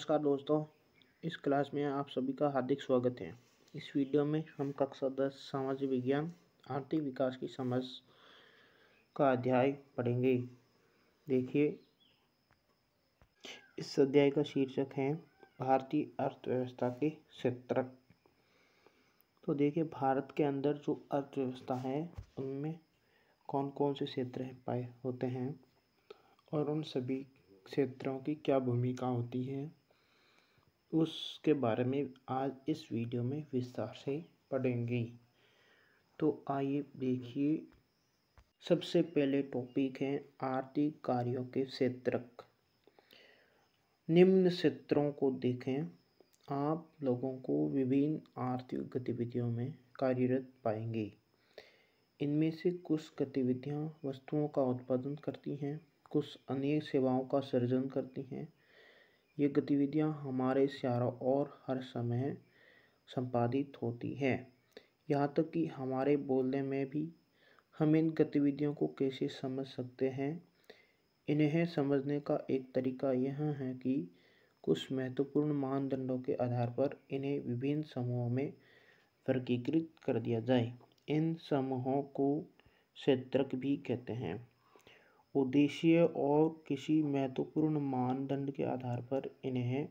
नमस्कार दोस्तों, इस क्लास में आप सभी का हार्दिक स्वागत है। इस वीडियो में हम कक्षा 10 सामाजिक विज्ञान आर्थिक विकास की समझ का अध्याय पढ़ेंगे। देखिए, इस अध्याय का शीर्षक है भारतीय अर्थव्यवस्था के क्षेत्र। तो देखिए, भारत के अंदर जो अर्थव्यवस्था है उनमें कौन कौन से क्षेत्र पाए होते हैं और उन सभी क्षेत्रों की क्या भूमिका होती है, उसके बारे में आज इस वीडियो में विस्तार से पढ़ेंगे। तो आइए देखिए, सबसे पहले टॉपिक है आर्थिक कार्यों के क्षेत्र। निम्न क्षेत्रों को देखें। आप लोगों को विभिन्न आर्थिक गतिविधियों में कार्यरत पाएंगे। इनमें से कुछ गतिविधियां वस्तुओं का उत्पादन करती हैं, कुछ अनेक सेवाओं का सृजन करती हैं। ये गतिविधियां हमारे चारों ओर हर समय संपादित होती हैं। यहाँ तक कि हमारे बोलने में भी हम इन गतिविधियों को कैसे समझ सकते हैं। इन्हें समझने का एक तरीका यह है कि कुछ महत्वपूर्ण मानदंडों के आधार पर इन्हें विभिन्न समूहों में वर्गीकृत कर दिया जाए। इन समूहों को क्षेत्रक भी कहते हैं। उद्देश्य और किसी महत्वपूर्ण मानदंड के आधार पर इन्हें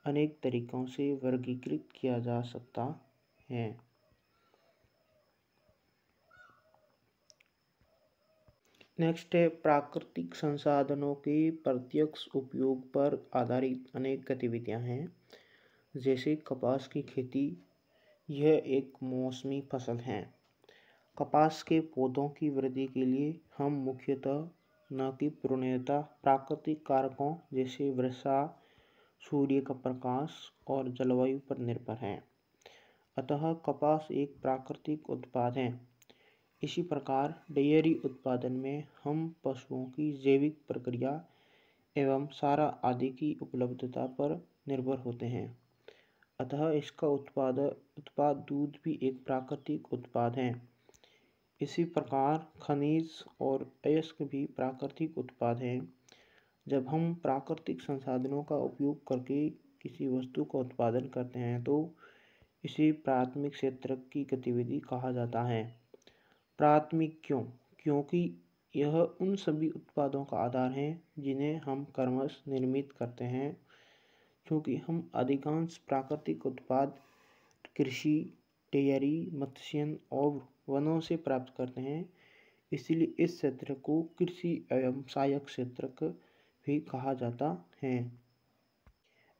अनेक तरीकों से वर्गीकृत किया जा सकता है। नेक्स्ट है प्राकृतिक संसाधनों के प्रत्यक्ष उपयोग पर आधारित अनेक गतिविधियां हैं, जैसे कपास की खेती। यह एक मौसमी फसल है। कपास के पौधों की वृद्धि के लिए हम मुख्यतः न कि पूर्णतः प्राकृतिक कारकों जैसे वर्षा, सूर्य का प्रकाश और जलवायु पर निर्भर हैं। अतः कपास एक प्राकृतिक उत्पाद है। इसी प्रकार डेयरी उत्पादन में हम पशुओं की जैविक प्रक्रिया एवं चारा आदि की उपलब्धता पर निर्भर होते हैं। अतः इसका उत्पाद दूध भी एक प्राकृतिक उत्पाद है। इसी प्रकार खनिज और अयस्क भी प्राकृतिक उत्पाद हैं। जब हम प्राकृतिक संसाधनों का उपयोग करके किसी वस्तु का उत्पादन करते हैं तो इसे प्राथमिक क्षेत्र की गतिविधि कहा जाता है। प्राथमिक क्यों? क्योंकि यह उन सभी उत्पादों का आधार है जिन्हें हम क्रमश निर्मित करते हैं। क्योंकि हम अधिकांश प्राकृतिक उत्पाद कृषि, डेयरी, मत्स्य और वनों से प्राप्त करते हैं, इसलिए इस क्षेत्र को कृषि एवं सहायक क्षेत्र भी कहा जाता है।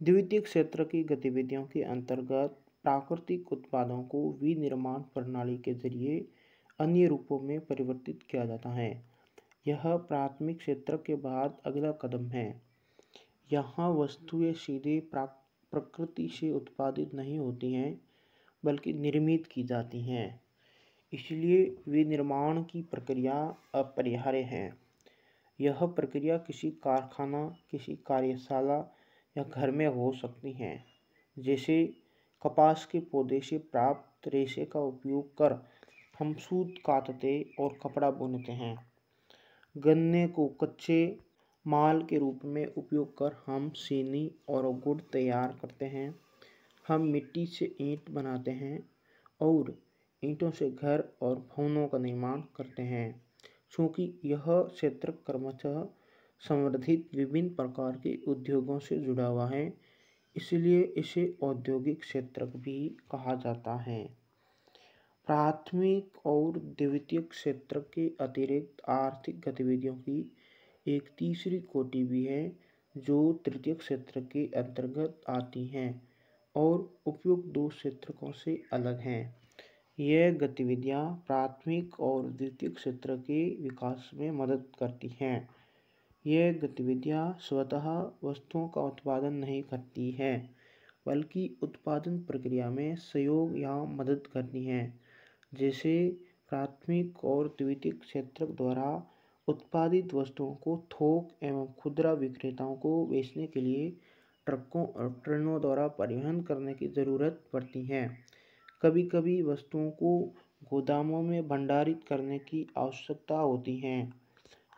द्वितीयक क्षेत्र की गतिविधियों के अंतर्गत प्राकृतिक उत्पादों को विनिर्माण प्रणाली के जरिए अन्य रूपों में परिवर्तित किया जाता है। यह प्राथमिक क्षेत्र के बाद अगला कदम है। यहाँ वस्तुएं सीधे प्रकृति से उत्पादित नहीं होती हैं, बल्कि निर्मित की जाती हैं। इसलिए विनिर्माण की प्रक्रिया अपरिहार्य है। यह प्रक्रिया किसी कारखाना, किसी कार्यशाला या घर में हो सकती है। जैसे कपास के पौधे से प्राप्त रेशे का उपयोग कर हम सूत कातते और कपड़ा बुनते हैं। गन्ने को कच्चे माल के रूप में उपयोग कर हम चीनी और गुड़ तैयार करते हैं। हम मिट्टी से ईंट बनाते हैं और ईंटों से घर और भवनों का निर्माण करते हैं। चूँकि यह क्षेत्र क्रमशः संवर्धित विभिन्न प्रकार के उद्योगों से जुड़ा हुआ है, इसलिए इसे औद्योगिक क्षेत्र भी कहा जाता है। प्राथमिक और द्वितीयक क्षेत्र के अतिरिक्त आर्थिक गतिविधियों की एक तीसरी कोटि भी है, जो तृतीयक क्षेत्र के अंतर्गत आती हैं और उपयुक्त दो क्षेत्रकों से अलग हैं। यह गतिविधियां प्राथमिक और द्वितीयक क्षेत्र के विकास में मदद करती हैं। यह गतिविधियां स्वतः वस्तुओं का उत्पादन नहीं करती हैं, बल्कि उत्पादन प्रक्रिया में सहयोग या मदद करती हैं। जैसे प्राथमिक और द्वितीयक क्षेत्र द्वारा उत्पादित वस्तुओं को थोक एवं खुदरा विक्रेताओं को बेचने के लिए ट्रकों और ट्रेनों द्वारा परिवहन करने की ज़रूरत पड़ती है। कभी कभी वस्तुओं को गोदामों में भंडारित करने की आवश्यकता होती है।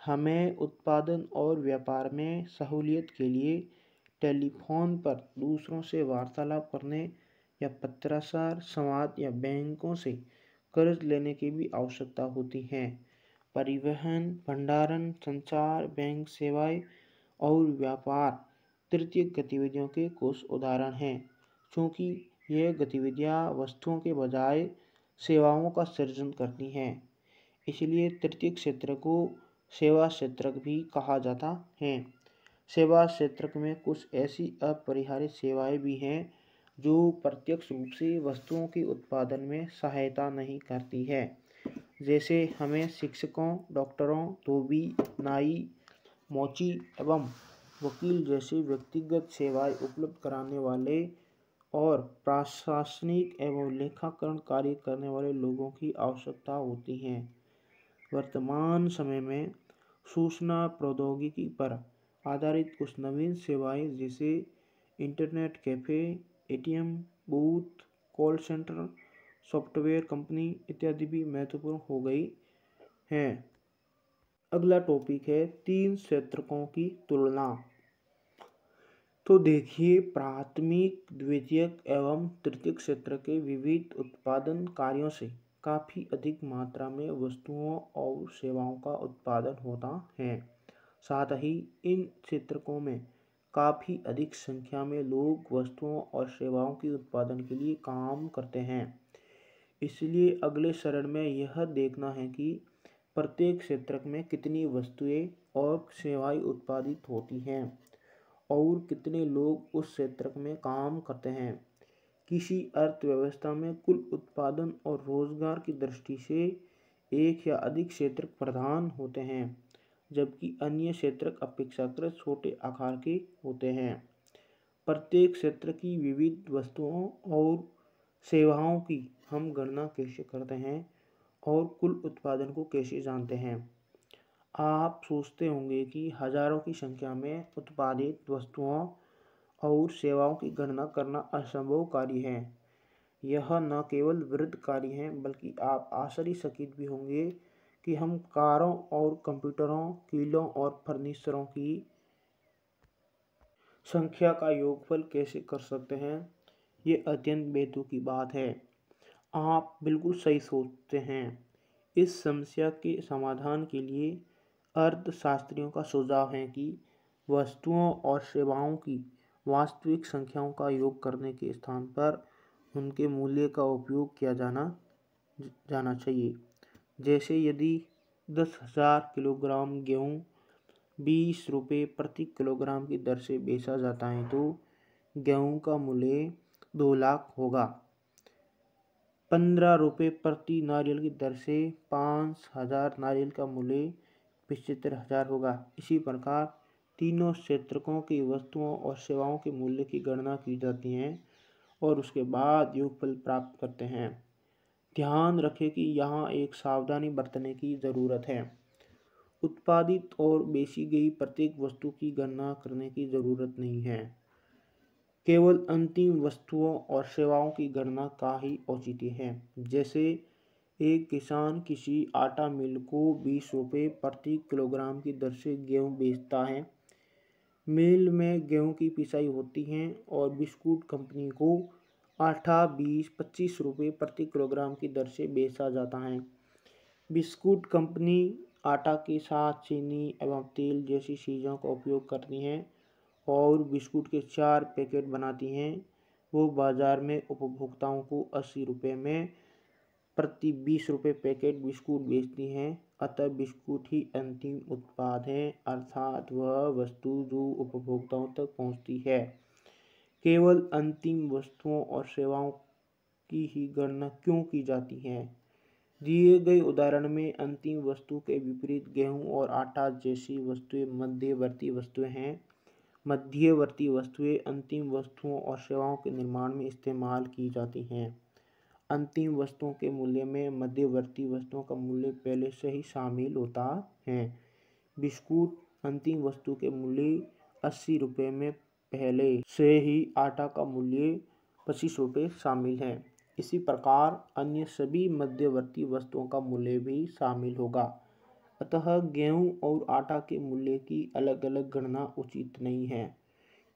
हमें उत्पादन और व्यापार में सहूलियत के लिए टेलीफोन पर दूसरों से वार्तालाप करने या पत्राचार संवाद या बैंकों से कर्ज लेने की भी आवश्यकता होती है। परिवहन, भंडारण, संचार, बैंक सेवाएं और व्यापार तृतीय गतिविधियों के कुछ उदाहरण हैं। क्योंकि यह गतिविधियां वस्तुओं के बजाय सेवाओं का सृजन करती हैं, इसलिए तृतीय क्षेत्र को सेवा क्षेत्र भी कहा जाता है। सेवा क्षेत्र में कुछ ऐसी अपरिहार्य सेवाएं भी हैं जो प्रत्यक्ष रूप से वस्तुओं के उत्पादन में सहायता नहीं करती है। जैसे हमें शिक्षकों, डॉक्टरों, धोबी, नाई, मोची एवं वकील जैसे व्यक्तिगत सेवाएं उपलब्ध कराने वाले और प्रशासनिक एवं लेखाकरण कार्य करने वाले लोगों की आवश्यकता होती है। वर्तमान समय में सूचना प्रौद्योगिकी पर आधारित कुछ नवीन सेवाएं जैसे internet cafe, ATM booth, call centre, software company इत्यादि भी महत्वपूर्ण हो गई हैं। अगला टॉपिक है तीन क्षेत्रकों की तुलना। तो देखिए, प्राथमिक, द्वितीयक एवं तृतीयक क्षेत्र के विविध उत्पादन कार्यों से काफ़ी अधिक मात्रा में वस्तुओं और सेवाओं का उत्पादन होता है। साथ ही इन क्षेत्रकों में काफ़ी अधिक संख्या में लोग वस्तुओं और सेवाओं के उत्पादन के लिए काम करते हैं। इसलिए अगले चरण में यह देखना है कि प्रत्येक क्षेत्र में कितनी वस्तुएं और सेवाएं उत्पादित होती हैं और कितने लोग उस क्षेत्र में काम करते हैं। किसी अर्थव्यवस्था में कुल उत्पादन और रोजगार की दृष्टि से एक या अधिक क्षेत्र प्रधान होते हैं, जबकि अन्य क्षेत्र अपेक्षाकृत छोटे आकार के होते हैं। प्रत्येक क्षेत्र की विविध वस्तुओं और सेवाओं की हम गणना कैसे करते हैं और कुल उत्पादन को कैसे जानते हैं। आप सोचते होंगे कि हजारों की संख्या में उत्पादित वस्तुओं और सेवाओं की गणना करना असंभव कार्य है। यह न केवल वृहद कार्य है, बल्कि आप आश्चर्यचकित भी होंगे कि हम कारों और कंप्यूटरों, कीलों और फर्नीचरों की संख्या का योगफल कैसे कर सकते हैं। ये अत्यंत बेतुकी की बात है। आप बिल्कुल सही सोचते हैं। इस समस्या के समाधान के लिए अर्थशास्त्रियों का सुझाव है कि वस्तुओं और सेवाओं की वास्तविक संख्याओं का योग करने के स्थान पर उनके मूल्य का उपयोग किया जाना चाहिए। जैसे यदि 10,000 किलोग्राम गेहूँ 20 रुपये प्रति किलोग्राम की दर से बेचा जाता है तो गेहूँ का मूल्य 2 लाख होगा। 15 रुपये प्रति नारियल की दर से 5,000 नारियल का मूल्य 75,000 होगा। इसी प्रकार तीनों क्षेत्रकों की वस्तुओं और सेवाओं के मूल्य की गणना की जाती है और उसके बाद योगफल प्राप्त करते हैं। ध्यान रखें कि यहाँ एक सावधानी बरतने की ज़रूरत है। उत्पादित और बेची गई प्रत्येक वस्तु की गणना करने की ज़रूरत नहीं है, केवल अंतिम वस्तुओं और सेवाओं की गणना का ही औचित्य है। जैसे एक किसान किसी आटा मिल को 20 रुपये प्रति किलोग्राम की दर से गेहूँ बेचता है। मिल में गेहूँ की पिसाई होती है और बिस्कुट कंपनी को आटा 20-25 रुपये प्रति किलोग्राम की दर से बेचा जाता है। बिस्कुट कंपनी आटा के साथ चीनी एवं तेल जैसी चीज़ों का उपयोग करती हैं और बिस्कुट के 4 पैकेट बनाती हैं। वो बाज़ार में उपभोक्ताओं को 80 रुपये में प्रति 20 रुपये पैकेट बिस्कुट बेचती हैं। अतः बिस्कुट ही अंतिम उत्पाद है, अर्थात वह वस्तु जो उपभोक्ताओं तक पहुंचती है। केवल अंतिम वस्तुओं और सेवाओं की ही गणना क्यों की जाती है। दिए गए उदाहरण में अंतिम वस्तु के विपरीत गेहूं और आटा जैसी वस्तुएं मध्यवर्ती वस्तुएं हैं। मध्यवर्ती वस्तुएं अंतिम वस्तुओं और सेवाओं के निर्माण में इस्तेमाल की जाती हैं। अंतिम वस्तुओं के मूल्य में मध्यवर्ती वस्तुओं का मूल्य पहले से ही शामिल होता है। बिस्कुट अंतिम वस्तु के मूल्य 80 रुपये में पहले से ही आटा का मूल्य 25 रुपये शामिल है। इसी प्रकार अन्य सभी मध्यवर्ती वस्तुओं का मूल्य भी शामिल होगा। अतः गेहूं और आटा के मूल्य की अलग अलग गणना उचित नहीं है,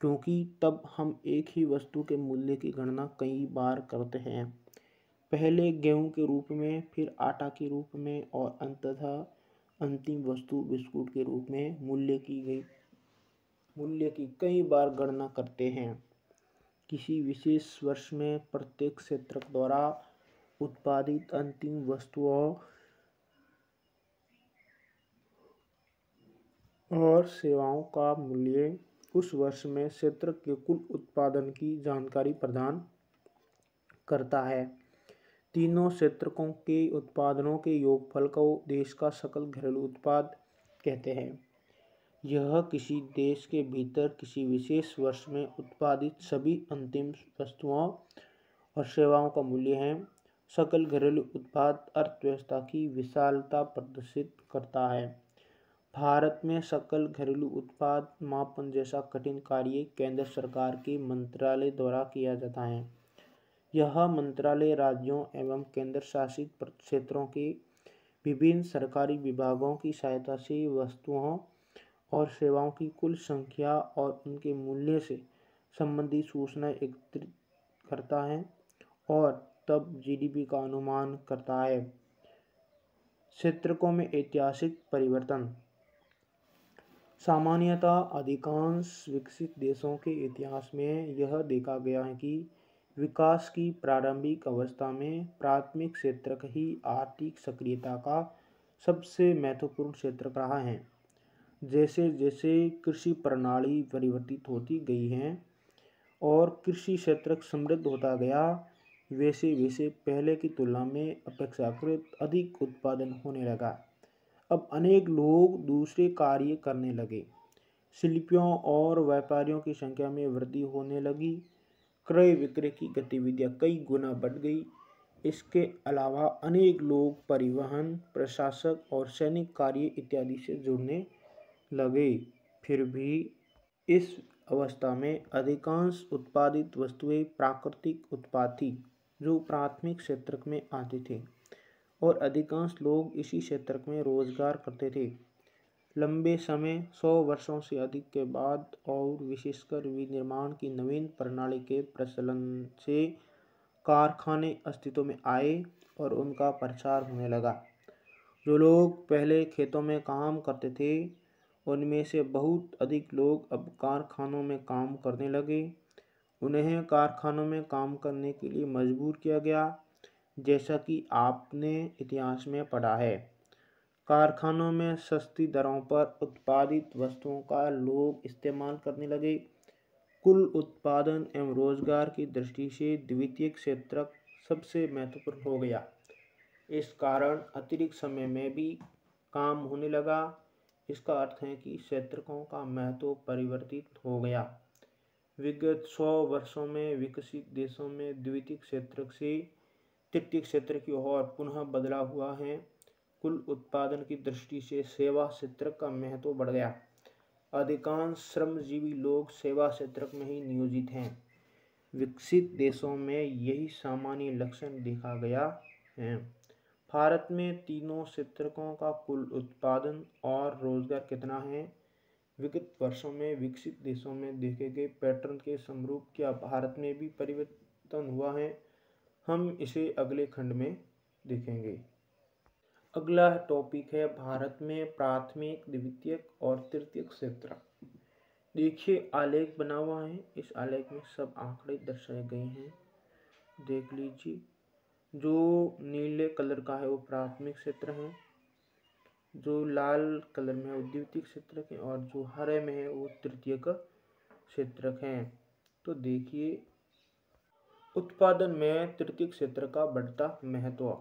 क्योंकि तब हम एक ही वस्तु के मूल्य की गणना कई बार करते हैं, पहले गेहूं के रूप में, फिर आटा के रूप में और अंततः अंतिम वस्तु बिस्कुट के रूप में मूल्य की कई बार गणना करते हैं। किसी विशेष वर्ष में प्रत्येक क्षेत्रक द्वारा उत्पादित अंतिम वस्तुओं और सेवाओं का मूल्य उस वर्ष में क्षेत्र के कुल उत्पादन की जानकारी प्रदान करता है। तीनों क्षेत्रकों के उत्पादनों के योगफल को देश का सकल घरेलू उत्पाद कहते हैं। यह किसी देश के भीतर किसी विशेष वर्ष में उत्पादित सभी अंतिम वस्तुओं और सेवाओं का मूल्य है। सकल घरेलू उत्पाद अर्थव्यवस्था की विशालता प्रदर्शित करता है। भारत में सकल घरेलू उत्पाद मापन जैसा कठिन कार्य केंद्र सरकार के मंत्रालय द्वारा किया जाता है। यह मंत्रालय राज्यों एवं केंद्र शासित क्षेत्रों के विभिन्न सरकारी विभागों की सहायता से वस्तुओं और सेवाओं की कुल संख्या और उनके मूल्य से संबंधित सूचना एकत्रित करता है और तब जीडीपी का अनुमान करता है। क्षेत्रकों में ऐतिहासिक परिवर्तन। सामान्यतः अधिकांश विकसित देशों के इतिहास में यह देखा गया है कि विकास की प्रारंभिक अवस्था में प्राथमिक क्षेत्रक ही आर्थिक सक्रियता का सबसे महत्वपूर्ण क्षेत्र रहा है। जैसे जैसे कृषि प्रणाली परिवर्तित होती गई है और कृषि क्षेत्र समृद्ध होता गया, वैसे वैसे पहले की तुलना में अपेक्षाकृत अधिक उत्पादन होने लगा। अब अनेक लोग दूसरे कार्य करने लगे, शिल्पियों और व्यापारियों की संख्या में वृद्धि होने लगी, क्रय विक्रय की गतिविधियां कई गुना बढ़ गई। इसके अलावा अनेक लोग परिवहन, प्रशासक और सैनिक कार्य इत्यादि से जुड़ने लगे। फिर भी इस अवस्था में अधिकांश उत्पादित वस्तुएं प्राकृतिक उत्पाद थी जो प्राथमिक क्षेत्र में आते थे और अधिकांश लोग इसी क्षेत्र में रोजगार करते थे। लंबे समय 100 वर्षों से अधिक के बाद और विशेषकर विनिर्माण की नवीन प्रणाली के प्रचलन से कारखाने अस्तित्व में आए और उनका प्रचार होने लगा। जो लोग पहले खेतों में काम करते थे उनमें से बहुत अधिक लोग अब कारखानों में काम करने लगे। उन्हें कारखानों में काम करने के लिए मजबूर किया गया, जैसा कि आपने इतिहास में पढ़ा है। कारखानों में सस्ती दरों पर उत्पादित वस्तुओं का लोग इस्तेमाल करने लगे। कुल उत्पादन एवं रोजगार की दृष्टि से द्वितीय क्षेत्र सबसे महत्वपूर्ण हो गया। इस कारण अतिरिक्त समय में भी काम होने लगा। इसका अर्थ है कि क्षेत्रकों का महत्व परिवर्तित हो गया। विगत 100 वर्षों में विकसित देशों में द्वितीय क्षेत्र से तृतीय क्षेत्र की ओर पुनः बदला हुआ है। कुल उत्पादन की दृष्टि से सेवा क्षेत्र का महत्व बढ़ गया। अधिकांश श्रमजीवी लोग सेवा क्षेत्र में ही नियोजित हैं। विकसित देशों में यही सामान्य लक्षण देखा गया है। भारत में तीनों क्षेत्रकों का कुल उत्पादन और रोजगार कितना है? विगत वर्षों में विकसित देशों में देखे गए पैटर्न के समरूप क्या भारत में भी परिवर्तन हुआ है? हम इसे अगले खंड में देखेंगे। अगला टॉपिक है भारत में प्राथमिक, द्वितीयक और तृतीयक क्षेत्र। देखिए आलेख बना हुआ है। इस आलेख में सब आंकड़े दर्शाए गए हैं, देख लीजिए। जो नीले कलर का है वो प्राथमिक क्षेत्र है, जो लाल कलर में है वो द्वितीयक क्षेत्र है और जो हरे में है वो तृतीयक क्षेत्र है। तो देखिए उत्पादन में तृतीयक क्षेत्र का बढ़ता महत्व।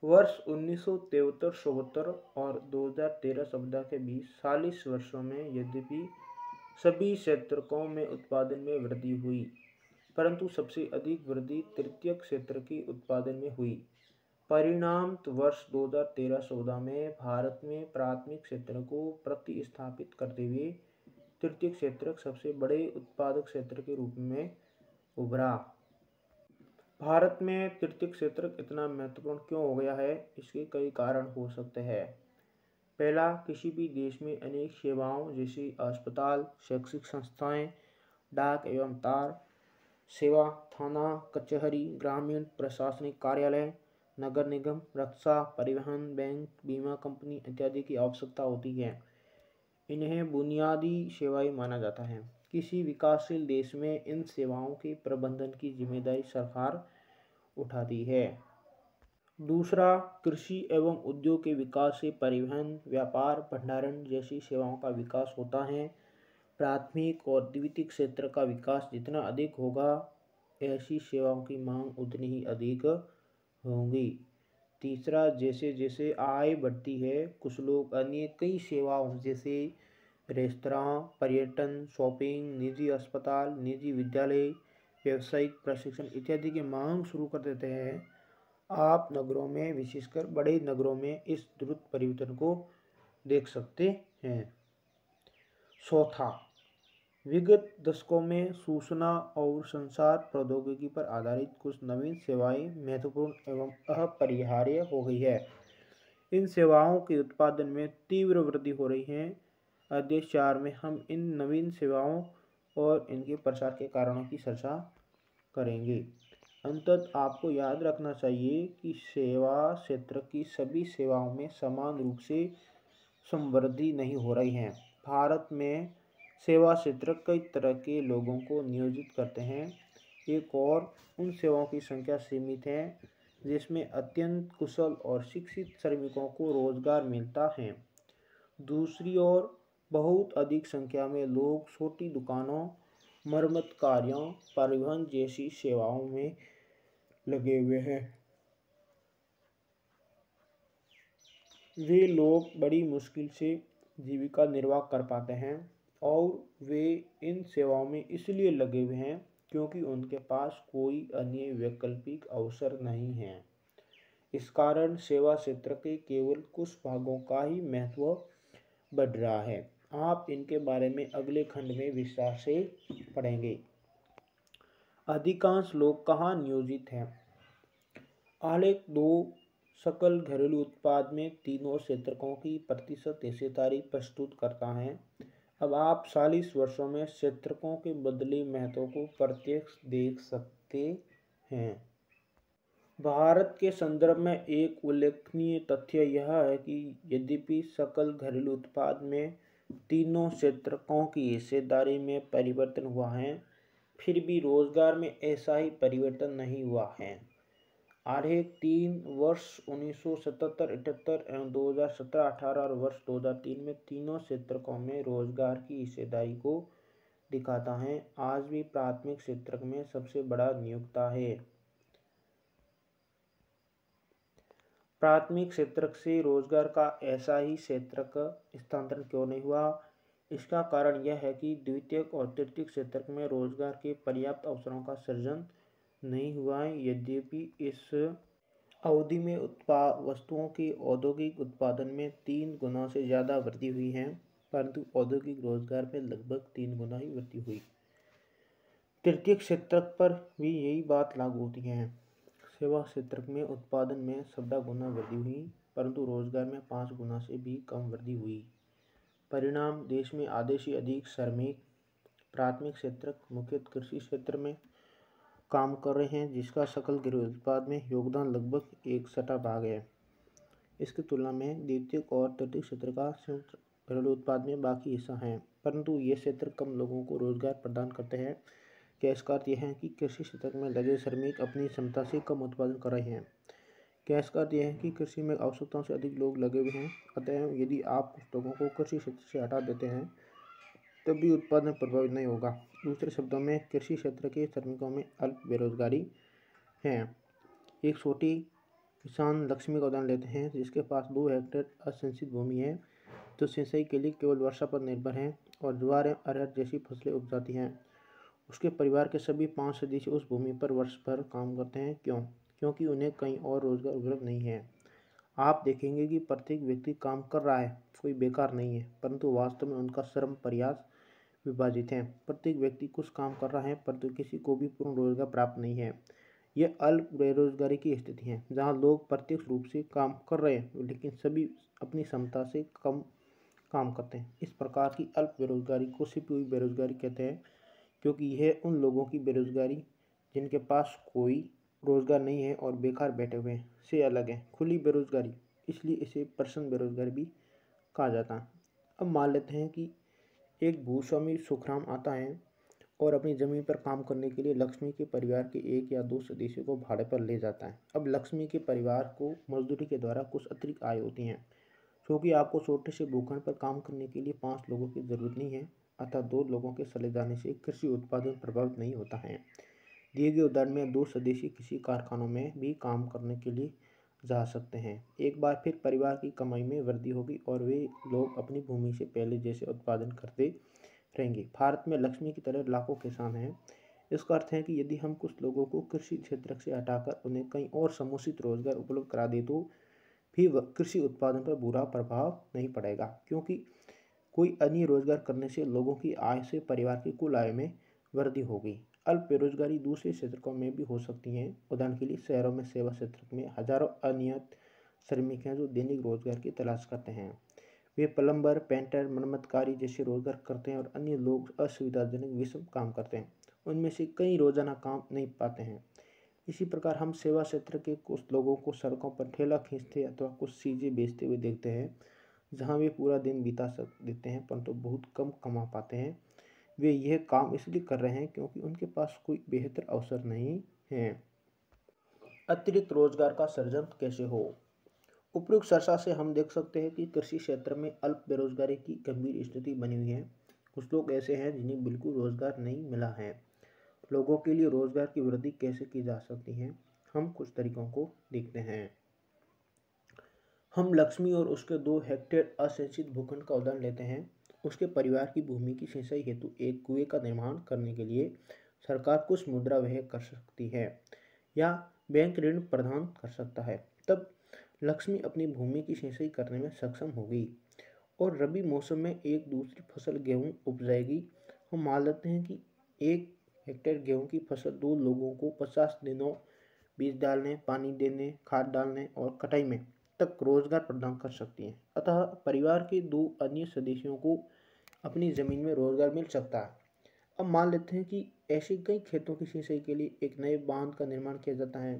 वर्ष 1973-74 और 2013-14 के बीच 40 वर्षों में यद्यपि सभी क्षेत्रकों में उत्पादन में वृद्धि हुई, परंतु सबसे अधिक वृद्धि तृतीयक क्षेत्र के उत्पादन में हुई। परिणाम वर्ष 2013-14 में भारत में प्राथमिक क्षेत्र को प्रतिस्थापित करते हुए तृतीयक क्षेत्र सबसे बड़े उत्पादक क्षेत्र के रूप में उभरा। भारत में तृतीयक क्षेत्र इतना महत्वपूर्ण क्यों हो गया है? इसके कई कारण हो सकते हैं। पहला, किसी भी देश में अनेक सेवाओं जैसे अस्पताल, शैक्षिक संस्थाएं, डाक एवं तार सेवा, थाना कचहरी, ग्रामीण प्रशासनिक कार्यालय, नगर निगम, रक्षा, परिवहन, बैंक, बीमा कंपनी इत्यादि की आवश्यकता होती है। इन्हें बुनियादी सेवाएं माना जाता है। किसी विकासशील देश में इन सेवाओं के प्रबंधन की जिम्मेदारी सरकार उठाती है। दूसरा, कृषि एवं उद्योग के विकास से परिवहन, व्यापार, भंडारण जैसी सेवाओं का विकास होता है। प्राथमिक और द्वितीयक क्षेत्र का विकास जितना अधिक होगा, ऐसी सेवाओं की मांग उतनी ही अधिक होंगी। तीसरा, जैसे जैसे आय बढ़ती है, कुछ लोग अन्य कई सेवाओं जैसे रेस्तरां, पर्यटन, शॉपिंग, निजी अस्पताल, निजी विद्यालय, व्यावसायिक प्रशिक्षण इत्यादि की मांग शुरू कर देते हैं। आप नगरों में, विशेषकर बड़े नगरों में इस द्रुत परिवर्तन को देख सकते हैं। चौथा, विगत दशकों में सूचना और संचार प्रौद्योगिकी पर आधारित कुछ नवीन सेवाएं महत्वपूर्ण एवं अपरिहार्य हो गई है। इन सेवाओं के उत्पादन में तीव्र वृद्धि हो रही है। अध्याय 4 में हम इन नवीन सेवाओं और इनके प्रसार के कारणों की चर्चा करेंगे। अंततः आपको याद रखना चाहिए कि सेवा क्षेत्र की सभी सेवाओं में समान रूप से समृद्धि नहीं हो रही है। भारत में सेवा क्षेत्र कई तरह के लोगों को नियोजित करते हैं। एक और उन सेवाओं की संख्या सीमित है जिसमें अत्यंत कुशल और शिक्षित श्रमिकों को रोजगार मिलता है। दूसरी ओर बहुत अधिक संख्या में लोग छोटी दुकानों, मरम्मत कार्यों, परिवहन जैसी सेवाओं में लगे हुए हैं। वे लोग बड़ी मुश्किल से जीविका निर्वाह कर पाते हैं और वे इन सेवाओं में इसलिए लगे हुए हैं क्योंकि उनके पास कोई अन्य वैकल्पिक अवसर नहीं है। इस कारण सेवा क्षेत्र के केवल कुछ भागों का ही महत्व बढ़ रहा है। आप इनके बारे में अगले खंड में विस्तार से पढ़ेंगे। अधिकांश लोग कहाँ नियोजित हैं? आलेख 2 सकल घरेलू उत्पाद में तीनों क्षेत्रकों की प्रतिशत हिस्सेदारी प्रस्तुत करता है। अब आप 40 वर्षों में क्षेत्रकों के बदले महत्व को प्रत्यक्ष देख सकते हैं। भारत के संदर्भ में एक उल्लेखनीय तथ्य यह है कि यद्यपि सकल घरेलू उत्पाद में तीनों क्षेत्रकों की हिस्सेदारी में परिवर्तन हुआ है, फिर भी रोजगार में ऐसा ही परिवर्तन नहीं हुआ है। आरेख 3 वर्ष 1977-78 एवं 2017-18 और वर्ष 2003 में तीनों क्षेत्रकों में रोजगार की हिस्सेदारी को दिखाता है। आज भी प्राथमिक क्षेत्र में सबसे बड़ा नियोक्ता है। प्राथमिक क्षेत्र से रोजगार का ऐसा ही क्षेत्रक स्थानांतरण क्यों नहीं हुआ? इसका कारण यह है कि द्वितीयक और तृतीयक क्षेत्र में रोजगार के पर्याप्त अवसरों का सृजन नहीं हुआ है। यद्यपि इस अवधि में वस्तुओं के औद्योगिक उत्पादन में 3 गुना से ज़्यादा वृद्धि हुई है, परंतु औद्योगिक रोजगार में लगभग 3 गुना ही वृद्धि हुई। तृतीयक क्षेत्र पर भी यही बात लागू होती है। सेवा क्षेत्र में उत्पादन में 14 गुना वृद्धि हुई, परंतु रोजगार में 5 गुना से भी कम वृद्धि हुई। परिणाम, देश में आधे से अधिक श्रमिक प्राथमिक क्षेत्र मुख्यतः कृषि क्षेत्र में काम कर रहे हैं, जिसका सकल घरेलू उत्पाद में योगदान लगभग 1/6 भाग है। इसकी तुलना में द्वितीयक और तृतीयक क्षेत्र का संयुक्त घरेलू उत्पाद में बाकी हिस्सा है, परंतु ये क्षेत्र कम लोगों को रोजगार प्रदान करते हैं। क्या इसका अर्थ यह है कि कृषि क्षेत्र में लगे श्रमिक अपनी क्षमता से कम उत्पादन कर रहे हैं? क्या इसका अर्थ यह है कि कृषि में आवश्यकताओं से अधिक लोग लगे हुए हैं? अतः यदि आप कुछ लोगों को कृषि क्षेत्र से हटा देते हैं तब भी उत्पादन प्रभावित नहीं होगा। दूसरे शब्दों में, कृषि क्षेत्र के श्रमिकों में अल्प बेरोजगारी है। एक छोटी किसान लक्ष्मी का उदाहरण लेते हैं, जिसके पास 2 हेक्टेयर असिंचित भूमि है, जो सिंचाई के लिए केवल वर्षा पर निर्भर है और ज्वार या अरहर जैसी फसलें उपजाती हैं। उसके परिवार के सभी 5 सदस्य उस भूमि पर वर्ष भर काम करते हैं। क्यों? क्योंकि उन्हें कहीं और रोजगार उपलब्ध नहीं है। आप देखेंगे कि प्रत्येक व्यक्ति काम कर रहा है, कोई बेकार नहीं है, परंतु वास्तव में उनका श्रम प्रयास विभाजित है। प्रत्येक व्यक्ति कुछ काम कर रहा है, परंतु किसी को भी पूर्ण रोजगार प्राप्त नहीं है। यह अल्प बेरोजगारी की स्थिति है, जहां लोग प्रत्यक्ष रूप से काम कर रहे हैं लेकिन सभी अपनी क्षमता से कम काम करते हैं। इस प्रकार की अल्प बेरोजगारी को छिपी हुई बेरोजगारी कहते हैं। क्योंकि यह उन लोगों की बेरोजगारी जिनके पास कोई रोजगार नहीं है और बेकार बैठे हुए हैं से अलग है। खुली बेरोजगारी, इसलिए इसे पर्सन बेरोजगार भी कहा जाता है। अब मान लेते हैं कि एक भूस्वामी सुखराम आता है और अपनी ज़मीन पर काम करने के लिए लक्ष्मी के परिवार के एक या दो सदस्यों को भाड़े पर ले जाता है। अब लक्ष्मी के परिवार को मजदूरी के द्वारा कुछ अतिरिक्त आय होती हैं, क्योंकि आपको छोटे से भूखंड पर काम करने के लिए 5 लोगों की ज़रूरत नहीं है, अतः 2 लोगों के चले जाने से कृषि उत्पादन प्रभावित नहीं होता है। दिए गए उदाहरण में 2 सदस्य किसी कारखानों में भी काम करने के लिए जा सकते हैं। एक बार फिर परिवार की कमाई में वृद्धि होगी और वे लोग अपनी भूमि से पहले जैसे उत्पादन करते रहेंगे। भारत में लक्ष्मी की तरह लाखों किसान हैं। इसका अर्थ है कि यदि हम कुछ लोगों को कृषि क्षेत्र से हटाकर उन्हें कहीं और समुचित रोजगार उपलब्ध करा दे तो भी कृषि उत्पादन पर बुरा प्रभाव नहीं पड़ेगा, क्योंकि कोई अन्य रोजगार करने से लोगों की आय से परिवार की कुल आय में वृद्धि होगी। अल्प बेरोजगारी दूसरे क्षेत्रों में भी हो सकती है। उदाहरण के लिए शहरों में सेवा क्षेत्र में हजारों अनियमित श्रमिक हैं जो दैनिक रोजगार की तलाश करते हैं। वे प्लम्बर, पेंटर, मरम्मतकारी जैसे रोजगार करते हैं और अन्य लोग असुविधाजनक विषम काम करते हैं। उनमें से कई रोजाना काम नहीं पाते हैं। इसी प्रकार हम सेवा क्षेत्र के कुछ लोगों को सड़कों पर ठेला खींचते अथवा कुछ चीज़ें बेचते हुए देखते हैं, जहां वे पूरा दिन बिता देते हैं परंतु बहुत कम कमा पाते हैं। वे यह काम इसलिए कर रहे हैं क्योंकि उनके पास कोई बेहतर अवसर नहीं है। अतिरिक्त रोजगार का सृजन कैसे हो? उपरोक्त चर्चा से हम देख सकते हैं कि कृषि क्षेत्र में अल्प बेरोजगारी की गंभीर स्थिति बनी हुई है। कुछ लोग ऐसे हैं जिन्हें बिल्कुल रोजगार नहीं मिला है। लोगों के लिए रोजगार की वृद्धि कैसे की जा सकती है, हम कुछ तरीकों को देखते हैं। हम लक्ष्मी और उसके 2 हेक्टेयर असिंचित भूखंड का उदाहरण लेते हैं। उसके परिवार की भूमि की सिंचाई हेतु एक कुएं का निर्माण करने के लिए सरकार कुछ मुद्रा व्यय कर सकती है या बैंक ऋण प्रदान कर सकता है। तब लक्ष्मी अपनी भूमि की सिंचाई करने में सक्षम होगी और रबी मौसम में एक दूसरी फसल गेहूं उपजाएगी। हम मान लेते हैं कि 1 हेक्टेयर गेहूं की फसल 2 लोगों को 50 दिनों बीज डालने, पानी देने, खाद डालने और कटाई में तक रोजगार प्रदान कर सकती है। अतः परिवार के 2 अन्य सदस्यों को अपनी जमीन में रोजगार मिल सकता है। अब मान लेते हैं कि ऐसे कई खेतों की सिंचाई के लिए एक नए बांध का निर्माण किया जाता है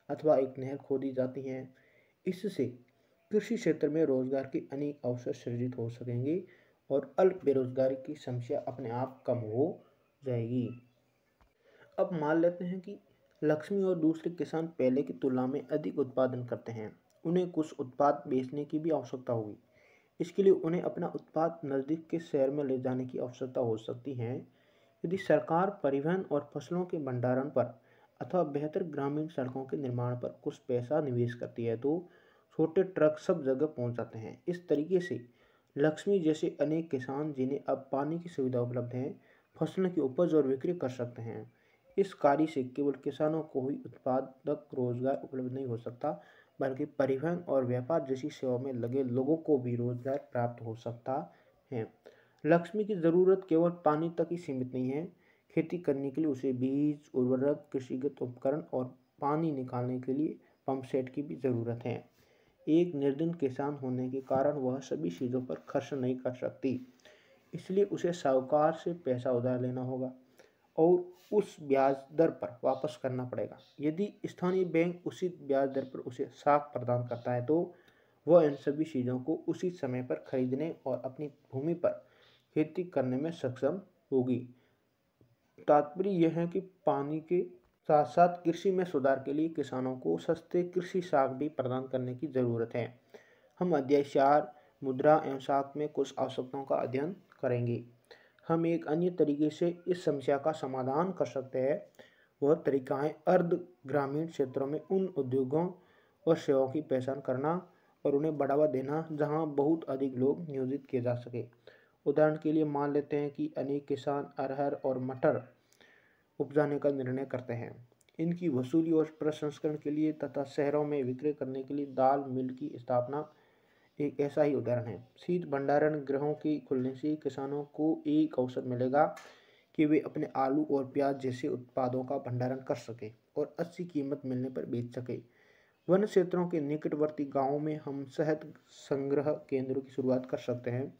अथवा एक नहर खोदी जाती है। इससे कृषि क्षेत्र में रोजगार के अनेक अवसर सृजित हो सकेंगे और अल्प बेरोजगारी की समस्या अपने आप कम हो जाएगी। अब मान लेते हैं कि लक्ष्मी और दूसरे किसान पहले की तुलना में अधिक उत्पादन करते हैं। उन्हें कुछ उत्पाद बेचने की भी आवश्यकता होगी। इसके लिए उन्हें अपना उत्पाद नज़दीक के शहर में ले जाने की आवश्यकता हो सकती है। यदि सरकार परिवहन और फसलों के भंडारण पर अथवा बेहतर ग्रामीण सड़कों के निर्माण पर कुछ पैसा निवेश करती है तो छोटे ट्रक सब जगह पहुंच जाते हैं। इस तरीके से लक्ष्मी जैसे अनेक किसान जिन्हें अब पानी की सुविधा उपलब्ध है, फसलों की उपज और बिक्री कर सकते हैं। इस कार्य से केवल किसानों को ही उत्पादक रोजगार उपलब्ध नहीं हो सकता, बल्कि परिवहन और व्यापार जैसी सेवाओं में लगे लोगों को भी रोजगार प्राप्त हो सकता है। लक्ष्मी की ज़रूरत केवल पानी तक ही सीमित नहीं है। खेती करने के लिए उसे बीज, उर्वरक, कृषिगत उपकरण और पानी निकालने के लिए पंप सेट की भी ज़रूरत है। एक निर्धन किसान होने के कारण वह सभी चीज़ों पर खर्च नहीं कर सकती, इसलिए उसे साहूकार से पैसा उधार लेना होगा और उस ब्याज दर पर वापस करना पड़ेगा। यदि स्थानीय बैंक उचित ब्याज दर पर उसे साख प्रदान करता है तो वह इन सभी चीज़ों को उचित समय पर खरीदने और अपनी भूमि पर खेती करने में सक्षम होगी। तात्पर्य यह है कि पानी के साथ साथ कृषि में सुधार के लिए किसानों को सस्ते कृषि साख भी प्रदान करने की ज़रूरत है। हम अध्याय 4 मुद्रा एवं साख में कुछ आवश्यकताओं का अध्ययन करेंगे। हम एक अन्य तरीके से इस समस्या का समाधान कर सकते हैं। वह तरीका है अर्ध ग्रामीण क्षेत्रों में उन उद्योगों और सेवाओं की पहचान करना और उन्हें बढ़ावा देना जहां बहुत अधिक लोग नियोजित किए जा सके। उदाहरण के लिए मान लेते हैं कि अनेक किसान अरहर और मटर उपजाने का निर्णय करते हैं। इनकी वसूली और प्रसंस्करण के लिए तथा शहरों में विक्रय करने के लिए दाल मिल की स्थापना एक ऐसा ही उदाहरण है। शीत भंडारण गृहों के खुलने से किसानों को एक अवसर मिलेगा कि वे अपने आलू और प्याज जैसे उत्पादों का भंडारण कर सके और अच्छी कीमत मिलने पर बेच सके। वन क्षेत्रों के निकटवर्ती गांवों में हम शहद संग्रह केंद्रों की शुरुआत कर सकते हैं,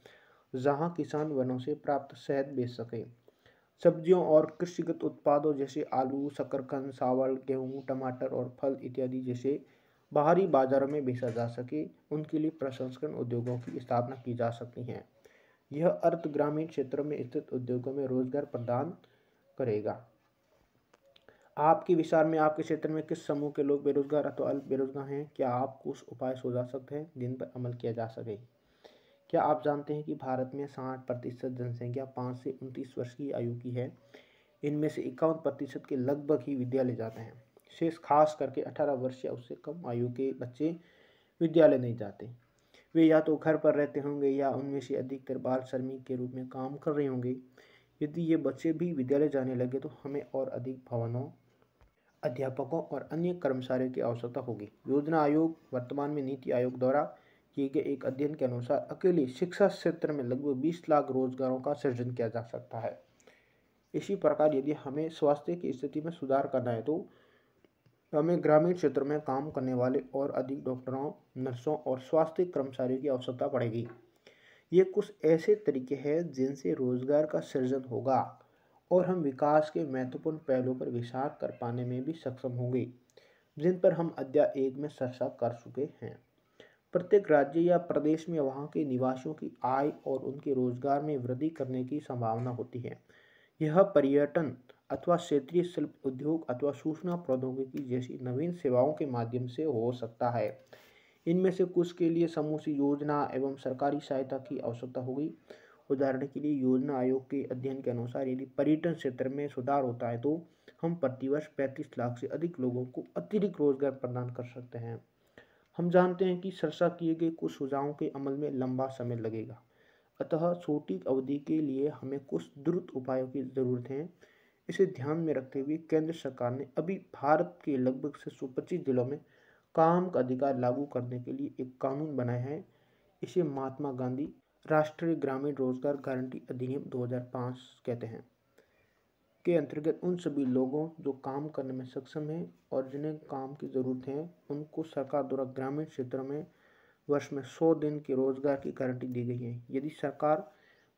जहां किसान वनों से प्राप्त शहद बेच सके। सब्जियों और कृषिगत उत्पादों जैसे आलू, शकरकंद, चावल, गेहूँ, टमाटर और फल इत्यादि जैसे बाहरी बाजारों में बेचा जा सके, उनके लिए प्रसंस्करण उद्योगों की स्थापना की जा सकती है। यह अर्थ ग्रामीण क्षेत्रों में स्थित उद्योगों में रोजगार प्रदान करेगा। आपके विचार में आपके क्षेत्र में किस समूह के लोग बेरोजगार अथवा अल्प बेरोजगार हैं? क्या आप कुछ उपाय सुझा सकते हैं जिन पर अमल किया जा सके? क्या आप जानते हैं कि भारत में 60% जनसंख्या 5 से 29 वर्ष की आयु की है? इनमें से 51% के लगभग ही विद्यालय जाते हैं। शेष खास करके 18 वर्ष या उससे कम आयु के बच्चे विद्यालय नहीं जाते। वे या तो घर पर रहते होंगे या उनमें से अधिकतर बाल श्रमिक के रूप में काम कर रहे होंगे। यदि ये बच्चे भी विद्यालय जाने लगे तो हमें और अधिक भवनों, अध्यापकों और अन्य कर्मचारियों की आवश्यकता होगी। योजना आयोग वर्तमान में नीति आयोग द्वारा किए गए एक अध्ययन के अनुसार अकेले शिक्षा क्षेत्र में लगभग 20 लाख रोजगारों का सृजन किया जा सकता है। इसी प्रकार यदि हमें स्वास्थ्य की स्थिति में सुधार करना है तो हमें ग्रामीण क्षेत्र में काम करने वाले और अधिक डॉक्टरों, नर्सों और स्वास्थ्य कर्मचारियों की आवश्यकता पड़ेगी। ये कुछ ऐसे तरीके हैं जिनसे रोजगार का सृजन होगा और हम विकास के महत्वपूर्ण पहलुओं पर विचार कर पाने में भी सक्षम होंगे, जिन पर हम अध्याय 1 में चर्चा कर चुके हैं। प्रत्येक राज्य या प्रदेश में वहाँ के निवासियों की आय और उनके रोजगार में वृद्धि करने की संभावना होती है। यह पर्यटन अथवा क्षेत्रीय शिल्प उद्योग अथवा सूचना प्रौद्योगिकी जैसी नवीन सेवाओं के माध्यम से हो सकता है। इनमें से कुछ के लिए समूची योजना एवं सरकारी सहायता की आवश्यकता होगी। उदाहरण के लिए योजना आयोग के अध्ययन के अनुसार यदि पर्यटन क्षेत्र में सुधार होता है तो हम प्रतिवर्ष 35 लाख से अधिक लोगों को अतिरिक्त रोजगार प्रदान कर सकते हैं। हम जानते हैं कि चर्चा किए गए कुछ सुझावों के अमल में लंबा समय लगेगा, अतः छोटी अवधि के लिए हमें कुछ द्रुत उपायों की जरूरत है। इसे ध्यान में रखते हुए केंद्र सरकार ने अभी भारत के लगभग 625 जिलों में काम का अधिकार लागू करने के लिए एक कानून बनाया है। इसे महात्मा गांधी राष्ट्रीय ग्रामीण रोजगार गारंटी अधिनियम 2005 कहते हैं। के अंतर्गत उन सभी लोगों जो काम करने में सक्षम हैं और जिन्हें काम की ज़रूरत है, उनको सरकार द्वारा ग्रामीण क्षेत्रों में वर्ष में 100 दिन के रोजगार की गारंटी दी गई है। यदि सरकार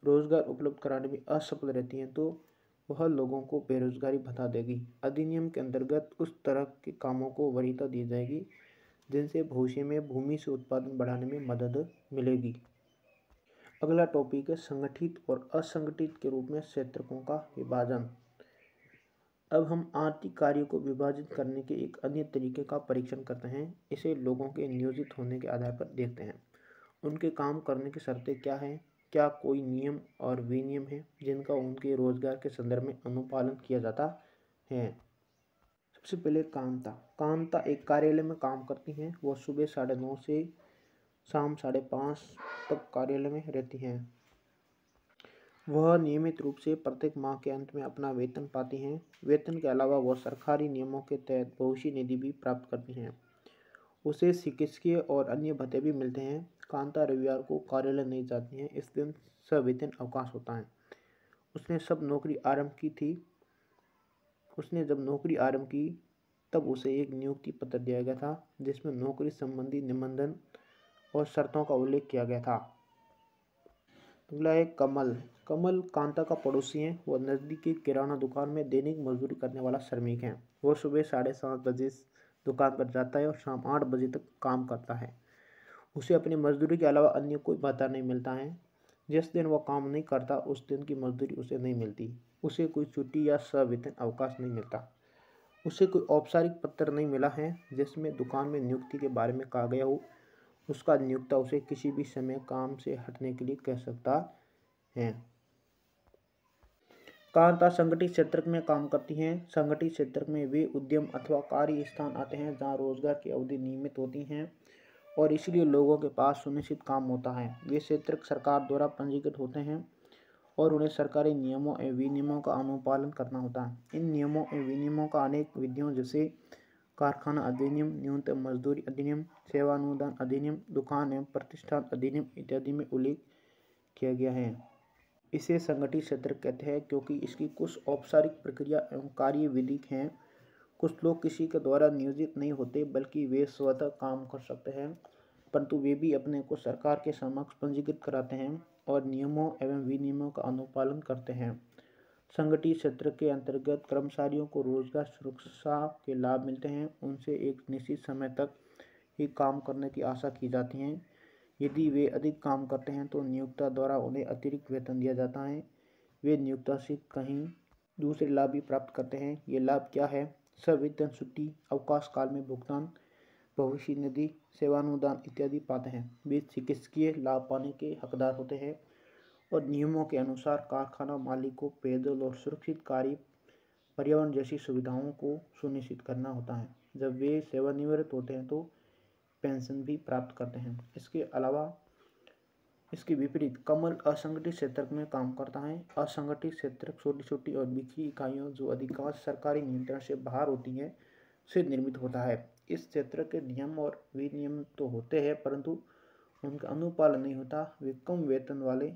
रोजगार उपलब्ध कराने में असफल रहती है तो वह लोगों को बेरोजगारी भत्ता देगी। अधिनियम के अंतर्गत उस तरह के कामों को वरीयता दी जाएगी जिनसे भविष्य में भूमि से उत्पादन बढ़ाने में मदद मिलेगी। अगला टॉपिक है संगठित और असंगठित के रूप में क्षेत्रकों का विभाजन। अब हम आर्थिक कार्यों को विभाजित करने के एक अन्य तरीके का परीक्षण करते हैं। इसे लोगों के नियोजित होने के आधार पर देखते हैं। उनके काम करने की शर्तें क्या हैं? क्या कोई नियम और विनियम है जिनका उनके रोजगार के संदर्भ में अनुपालन किया जाता है? सबसे पहले कांता। कांता एक कार्यालय में काम करती हैं। वह सुबह 9:30 से शाम 5:30 तक कार्यालय में रहती हैं। वह नियमित रूप से प्रत्येक माह के अंत में अपना वेतन पाती हैं। वेतन के अलावा वह सरकारी नियमों के तहत भविष्य निधि भी प्राप्त करती हैं। उसे चिकित्सकीय और अन्य भत्ते भी मिलते हैं। कांता रविवार को कार्यालय नहीं जाती हैं। इस दिन सवेतन अवकाश होता है। उसने जब नौकरी आरंभ की तब उसे एक नियुक्ति पत्र दिया गया था जिसमें नौकरी संबंधी निबंधन और शर्तों का उल्लेख किया गया था। अगला है कमल। कमल कांता का पड़ोसी है। वह नज़दीक की किराना दुकान में दैनिक मजदूरी करने वाला श्रमिक है। वह सुबह 7:30 बजे दुकान पर जाता है और शाम 8 बजे तक काम करता है। उसे अपनी मजदूरी के अलावा अन्य कोई भत्ता नहीं मिलता है। जिस दिन वह काम नहीं करता उस दिन की मजदूरी उसे नहीं मिलती। उसे कोई छुट्टी या सवेतन अवकाश नहीं मिलता। उसे कोई औपचारिक पत्र नहीं मिला है जिसमें दुकान में नियुक्ति के बारे में कहा गया हो। उसका नियोक्ता उसे किसी भी समय काम से हटने के लिए कह सकता है। कांता संगठित क्षेत्र में काम करती हैं। संगठित क्षेत्र में वे उद्यम अथवा कार्य स्थान आते हैं जहां रोजगार की अवधि नियमित होती हैं और इसलिए लोगों के पास सुनिश्चित काम होता है। वे क्षेत्र सरकार द्वारा पंजीकृत होते हैं और उन्हें सरकारी नियमों एवं विनियमों का अनुपालन करना होता है। इन नियमों एवं विनियमों का अनेक विधियों जैसे कारखाना अधिनियम, न्यूनतम मजदूरी अधिनियम, सेवानुदान अधिनियम, दुकान एवं प्रतिष्ठान अधिनियम इत्यादि में उल्लेख किया गया है। इसे संगठित क्षेत्र कहते हैं क्योंकि इसकी कुछ औपचारिक प्रक्रिया एवं कार्य विधि हैं। कुछ लोग किसी के द्वारा नियोजित नहीं होते बल्कि वे स्वतः काम कर सकते हैं, परंतु वे भी अपने को सरकार के समक्ष पंजीकृत कराते हैं और नियमों एवं विनियमों का अनुपालन करते हैं। संगठित क्षेत्र के अंतर्गत कर्मचारियों को रोजगार सुरक्षा के लाभ मिलते हैं। उनसे एक निश्चित समय तक ही काम करने की आशा की जाती है। यदि वे अधिक काम करते हैं तो नियोक्ता द्वारा उन्हें अतिरिक्त वेतन दिया जाता है। वे नियोक्ता से कहीं दूसरे लाभ भी प्राप्त करते हैं। ये लाभ क्या है? सवेतन छुट्टी, अवकाश काल में भुगतान, भविष्य निधि, सेवानुदान इत्यादि पाते हैं। वे चिकित्सकीय लाभ पाने के हकदार होते हैं और नियमों के अनुसार कारखाना मालिक को पेयजल और सुरक्षित कार्य पर्यावरण जैसी सुविधाओं को सुनिश्चित करना होता है। जब वे सेवानिवृत्त होते हैं तो पेंशन भी प्राप्त करते हैं। इसके अलावा इसके विपरीत कमल असंगठित क्षेत्र में काम करता है। असंगठित क्षेत्र छोटी छोटी और बिखरी इकाइयों जो अधिकांश सरकारी नियंत्रण से बाहर होती हैं से निर्मित होता है। इस क्षेत्र के नियम और विनियम तो होते हैं परंतु उनका अनुपालन नहीं होता। वे कम वेतन वाले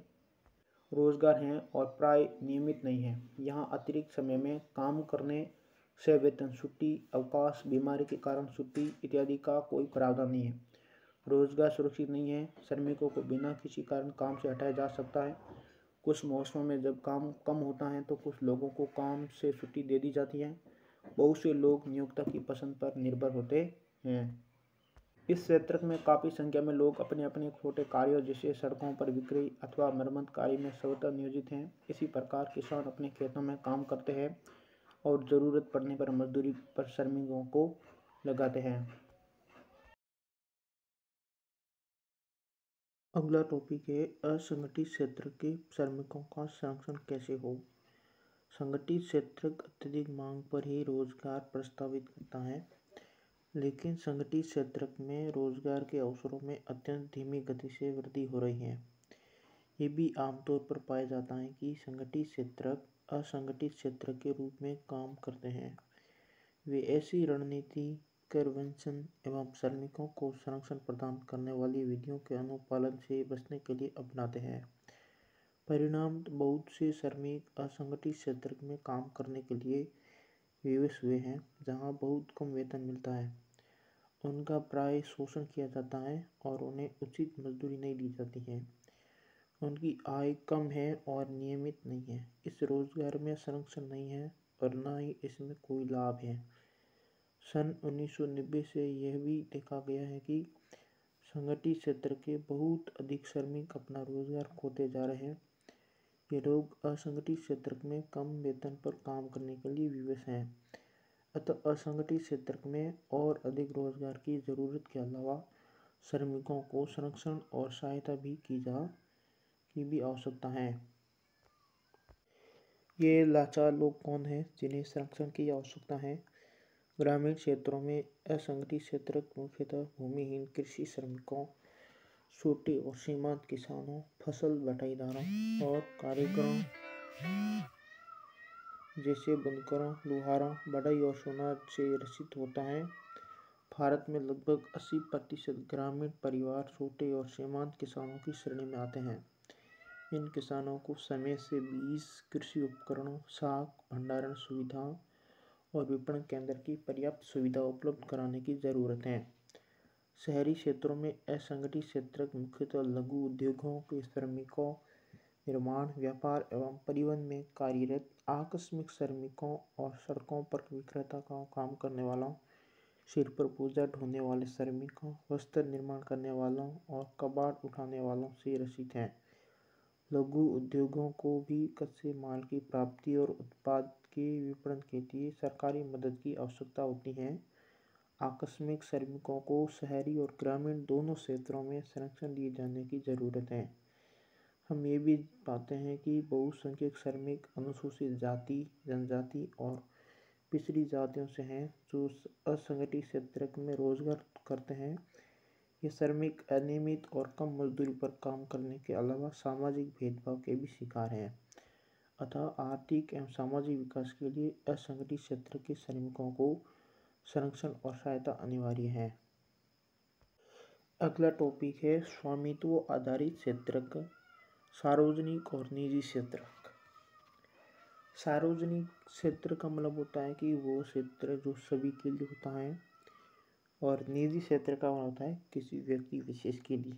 रोजगार हैं और प्राय नियमित नहीं हैं। यहाँ अतिरिक्त समय में काम करने से वेतन छुट्टी, अवकाश, बीमारी के कारण छुट्टी इत्यादि का कोई प्रावधान नहीं है। रोजगार सुरक्षित नहीं है। श्रमिकों को बिना किसी कारण काम से हटाया जा सकता है। कुछ मौसमों में जब काम कम होता है तो कुछ लोगों को काम से छुट्टी दे दी जाती है। बहुत से लोग नियोक्ता की पसंद पर निर्भर होते हैं। इस क्षेत्र में काफ़ी संख्या में लोग अपने अपने छोटे कार्यों जैसे सड़कों पर बिक्री अथवा मरम्मत कार्य में स्वतः नियोजित हैं। इसी प्रकार किसान अपने खेतों में काम करते हैं और ज़रूरत पड़ने पर मजदूरी पर श्रमिकों को लगाते हैं। अगला टॉपिक है असंगठित क्षेत्र के श्रमिकों का संरक्षण कैसे हो। संगठित क्षेत्र अत्यधिक मांग पर ही रोजगार प्रस्तावित करता है, लेकिन संगठित क्षेत्र में रोजगार के अवसरों में अत्यंत धीमी गति से वृद्धि हो रही है। ये भी आमतौर पर पाया जाता है कि संगठित क्षेत्र असंगठित क्षेत्र के रूप में काम करते हैं। वे ऐसी रणनीति, करवेंशन एवं श्रमिकों को संरक्षण प्रदान करने वाली विधियों के अनुपालन से बचने के लिए अपनाते हैं। परिणाम बहुत से श्रमिक असंगठित क्षेत्र में काम करने के लिए विवश हुए हैं, जहां बहुत कम वेतन मिलता है, उनका प्राय शोषण किया जाता है और उन्हें उचित मजदूरी नहीं दी जाती है। उनकी आय कम है और नियमित नहीं है। इस रोजगार में संरक्षण नहीं है और न ही इसमें कोई लाभ है। सन 1990 से यह भी देखा गया है कि संगठित क्षेत्र के बहुत अधिक श्रमिक अपना रोजगार खोते जा रहे हैं। ये लोग असंगठित क्षेत्र में कम वेतन पर काम करने के लिए विवश हैं। अतः असंगठित क्षेत्र में और अधिक रोजगार की जरूरत के अलावा श्रमिकों को संरक्षण और सहायता भी की भी आवश्यकता है। ये लाचार लोग कौन हैं जिन्हें संरक्षण की आवश्यकता है? ग्रामीण क्षेत्रों में असंगठित क्षेत्र मुख्यतः भूमिहीन कृषि श्रमिकों, छोटे और सीमांत किसानों, फसल बटाईदारों और कारीगरों जैसे बुनकरों, लुहारों, बढ़ई और सोनार से रचित होता है। भारत में लगभग 80% ग्रामीण परिवार छोटे और सीमांत किसानों की श्रेणी में आते हैं। इन किसानों को समय से बीज, कृषि उपकरणों, साख भंडारण सुविधाओं और विपणन केंद्र की पर्याप्त सुविधा उपलब्ध कराने की जरूरत है। शहरी क्षेत्रों में असंगठित क्षेत्र मुख्यतः लघु उद्योगों के श्रमिकों, निर्माण, व्यापार एवं परिवहन में कार्यरत आकस्मिक श्रमिकों और सड़कों पर विक्रेता का काम करने वालों, सिर पर बोझा ढोने वाले श्रमिकों, वस्त्र निर्माण करने वालों और कबाड़ उठाने वालों से रचित हैं। लघु उद्योगों को भी कच्चे माल की प्राप्ति और उत्पाद के विपणन के लिए सरकारी मदद की आवश्यकता होती है। आकस्मिक श्रमिकों को शहरी और ग्रामीण दोनों क्षेत्रों में संरक्षण दिए जाने की ज़रूरत है। हम ये भी पाते हैं कि बहुसंख्यक श्रमिक अनुसूचित जाति, जनजाति और पिछड़ी जातियों से हैं जो असंगठित क्षेत्र में रोजगार करते हैं। ये श्रमिक अनियमित और कम मजदूरी पर काम करने के अलावा सामाजिक भेदभाव के भी शिकार हैं। अतः आर्थिक एवं सामाजिक विकास के लिए असंगठित क्षेत्र के श्रमिकों को संरक्षण और सहायता अनिवार्य है। अगला टॉपिक है स्वामित्व आधारित क्षेत्र, सार्वजनिक और निजी क्षेत्र। सार्वजनिक क्षेत्र का मतलब होता है कि वो क्षेत्र जो सभी के लिए होता है, और निजी क्षेत्र का मतलब होता है किसी व्यक्ति विशेष के लिए।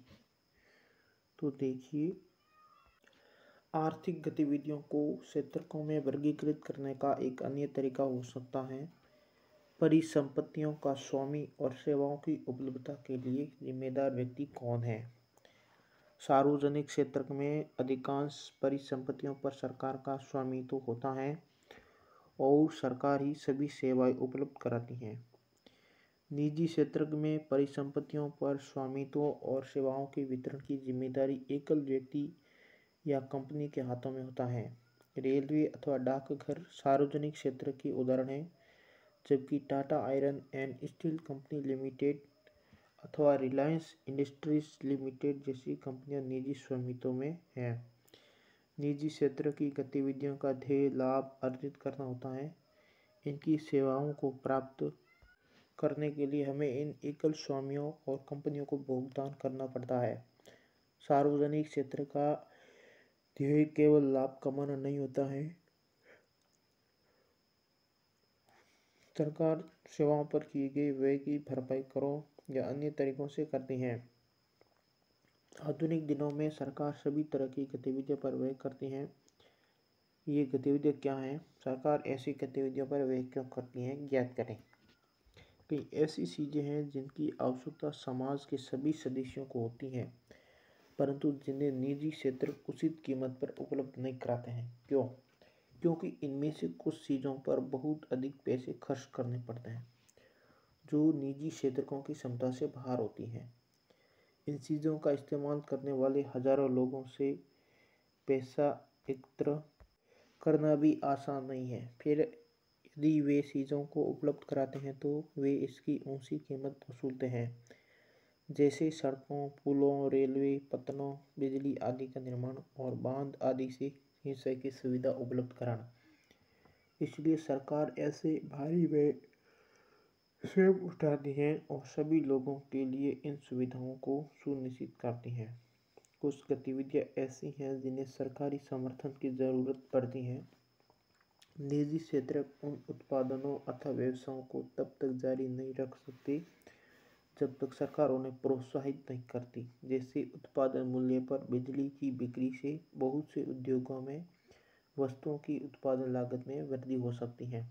तो देखिए, आर्थिक गतिविधियों को क्षेत्रकों में वर्गीकृत करने का एक अन्य तरीका हो सकता है परिसंपत्तियों का स्वामी और सेवाओं की उपलब्धता के लिए जिम्मेदार व्यक्ति कौन है। सार्वजनिक क्षेत्र में अधिकांश परिसंपत्तियों पर सरकार का स्वामित्व होता है और सरकार ही सभी सेवाएं उपलब्ध कराती है। निजी क्षेत्र में परिसंपत्तियों पर स्वामित्व और सेवाओं के वितरण की जिम्मेदारी एकल व्यक्ति या कंपनी के हाथों में होता है। रेलवे अथवा डाकघर सार्वजनिक क्षेत्र के उदाहरण हैं, जबकि Tata iron and steel company limited अथवा रिलायंस इंडस्ट्रीज लिमिटेड जैसी कंपनियां निजी स्वामित्व में हैं। निजी क्षेत्र की गतिविधियों का ध्येय लाभ अर्जित करना होता है। इनकी सेवाओं को प्राप्त करने के लिए हमें इन एकल स्वामियों और कंपनियों को भुगतान करना पड़ता है। सार्वजनिक क्षेत्र का ध्येय केवल लाभ कमाना नहीं होता है। सरकार सेवाओं पर किए गए व्यय की भरपाई करों या अन्य तरीकों से करती है। आधुनिक दिनों में सरकार सभी तरह की गतिविधियों पर व्यय करती है। ये गतिविधियाँ क्या हैं? सरकार ऐसी गतिविधियों पर व्यय क्यों करती है, ज्ञात करें। कई ऐसी चीज़ें हैं जिनकी आवश्यकता समाज के सभी सदस्यों को होती है, परंतु जिन्हें निजी क्षेत्र उचित कीमत पर उपलब्ध नहीं कराते हैं। क्यों? क्योंकि इनमें से कुछ चीज़ों पर बहुत अधिक पैसे खर्च करने पड़ते हैं जो निजी क्षेत्रों की क्षमता से बाहर होती हैं। इन चीज़ों का इस्तेमाल करने वाले हजारों लोगों से पैसा एकत्र करना भी आसान नहीं है। फिर यदि वे चीज़ों को उपलब्ध कराते हैं तो वे इसकी ऊंची कीमत वसूलते हैं, जैसे सड़कों, पुलों, रेलवे पत्तनों, बिजली आदि का निर्माण और बांध आदि से सिंचाई की सुविधा उपलब्ध कराना। इसलिए सरकार ऐसे भारी व्यय स्वयं उठाती है और सभी लोगों के लिए इन सुविधाओं को सुनिश्चित करती है। कुछ गतिविधियाँ ऐसी हैं जिन्हें सरकारी समर्थन की ज़रूरत पड़ती है। निजी क्षेत्र उन उत्पादनों अथवा व्यवसायों को तब तक जारी नहीं रख सकते जब तक सरकार उन्हें प्रोत्साहित नहीं करती। जैसे उत्पादन मूल्य पर बिजली की बिक्री से बहुत से उद्योगों में वस्तुओं की उत्पादन लागत में वृद्धि हो सकती है।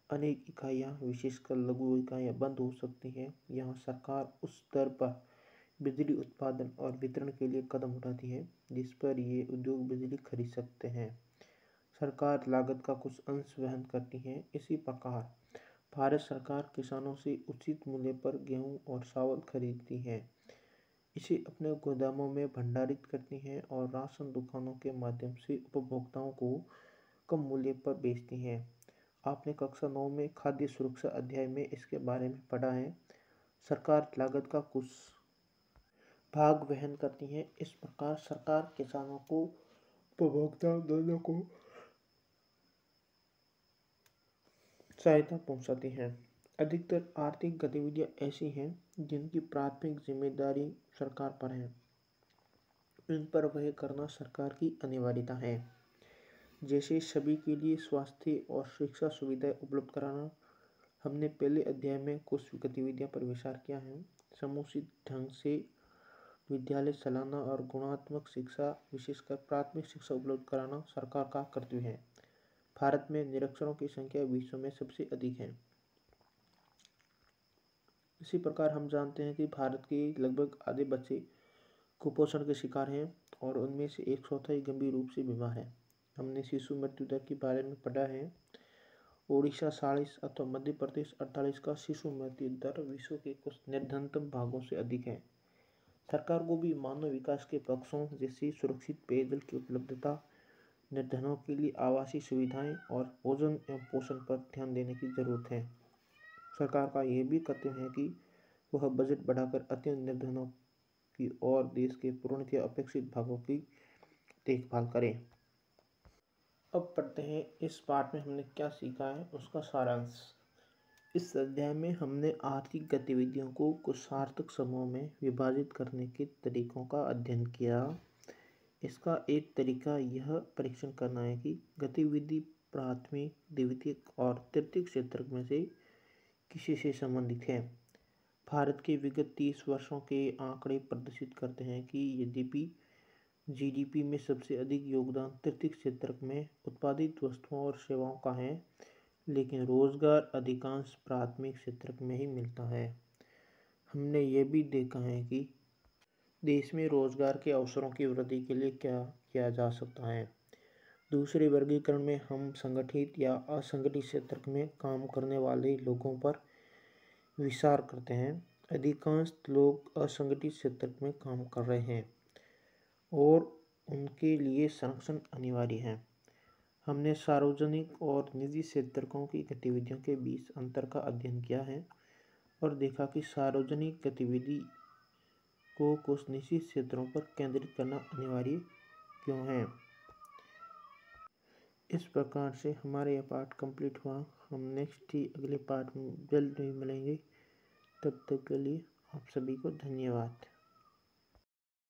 अनेक इकाइयाँ, विशेषकर लघु इकाइयाँ बंद हो सकती हैं। यहाँ सरकार उस स्तर पर बिजली उत्पादन और वितरण के लिए कदम उठाती है जिस पर ये उद्योग बिजली खरीद सकते हैं। सरकार लागत का कुछ अंश वहन करती है। इसी प्रकार भारत सरकार किसानों से उचित मूल्य पर गेहूं और चावल खरीदती है, इसे अपने गोदामों में भंडारित करती है और राशन दुकानों के माध्यम से उपभोक्ताओं को कम मूल्य पर बेचती है। आपने कक्षा 9 में खाद्य सुरक्षा अध्याय में इसके बारे में पढ़ा है। सरकार लागत का कुछ भाग वहन करती है। इस प्रकार सरकार किसानों को उपभोक्ताओं दोनों को सहायता पहुंचाती है। अधिकतर आर्थिक गतिविधियां ऐसी हैं जिनकी प्राथमिक जिम्मेदारी सरकार पर है। इन पर व्यय करना सरकार की अनिवार्यता है, जैसे सभी के लिए स्वास्थ्य और शिक्षा सुविधाएं उपलब्ध कराना। हमने पहले अध्याय में कुछ गतिविधियों पर विचार किया है। समुचित ढंग से विद्यालय चलाना और गुणात्मक शिक्षा, विशेषकर प्राथमिक शिक्षा उपलब्ध कराना सरकार का कर्तव्य है। भारत में निरक्षरों की संख्या विश्व में सबसे अधिक है। इसी प्रकार हम जानते हैं कि भारत के लगभग आधे बच्चे कुपोषण के शिकार हैं और उनमें से 1/4 गंभीर रूप से बीमार है। हमने शिशु मृत्यु दर के बारे में पढ़ा है। ओडिशा 40 अथवा मध्य प्रदेश 48 का शिशु मृत्यु दर विश्व के कुछ निर्धनतम भागों से अधिक है। सरकार को भी मानव विकास के पक्षों जैसे सुरक्षित पेयजल की उपलब्धता, निर्धनों के लिए आवासीय सुविधाएं और भोजन एवं पोषण पर ध्यान देने की जरूरत है। सरकार का यह भी कर्तव्य है कि वह बजट बढ़ाकर अत्यंत निर्धनों की और देश के पूर्णतः अपेक्षित भागों की देखभाल करे। अब पढ़ते हैं इस पाठ में हमने क्या सीखा है, उसका सारांश। इस अध्याय में हमने आर्थिक गतिविधियों को कुछ सार्थक समूहों में विभाजित करने के तरीकों का अध्ययन किया। इसका एक तरीका यह परीक्षण करना है कि गतिविधि प्राथमिक, द्वितीयक और तृतीयक क्षेत्र में से किसी से संबंधित है। भारत के विगत 30 वर्षों के आंकड़े प्रदर्शित करते हैं कि यद्यपि जीडीपी में सबसे अधिक योगदान तृतीय क्षेत्र में उत्पादित वस्तुओं और सेवाओं का है, लेकिन रोजगार अधिकांश प्राथमिक क्षेत्र में ही मिलता है। हमने ये भी देखा है कि देश में रोजगार के अवसरों की वृद्धि के लिए क्या किया जा सकता है। दूसरे वर्गीकरण में हम संगठित या असंगठित क्षेत्र में काम करने वाले लोगों पर विचार करते हैं। अधिकांश लोग असंगठित क्षेत्र में काम कर रहे हैं और उनके लिए संरक्षण अनिवार्य है। हमने सार्वजनिक और निजी क्षेत्रों की गतिविधियों के बीच अंतर का अध्ययन किया है और देखा कि सार्वजनिक गतिविधि को कुछ निजी क्षेत्रों पर केंद्रित करना अनिवार्य क्यों है। इस प्रकार से हमारा यह पाठ कंप्लीट हुआ। हम नेक्स्ट ही अगले पाठ में जल्द ही मिलेंगे। तब तक के लिए आप सभी को धन्यवाद।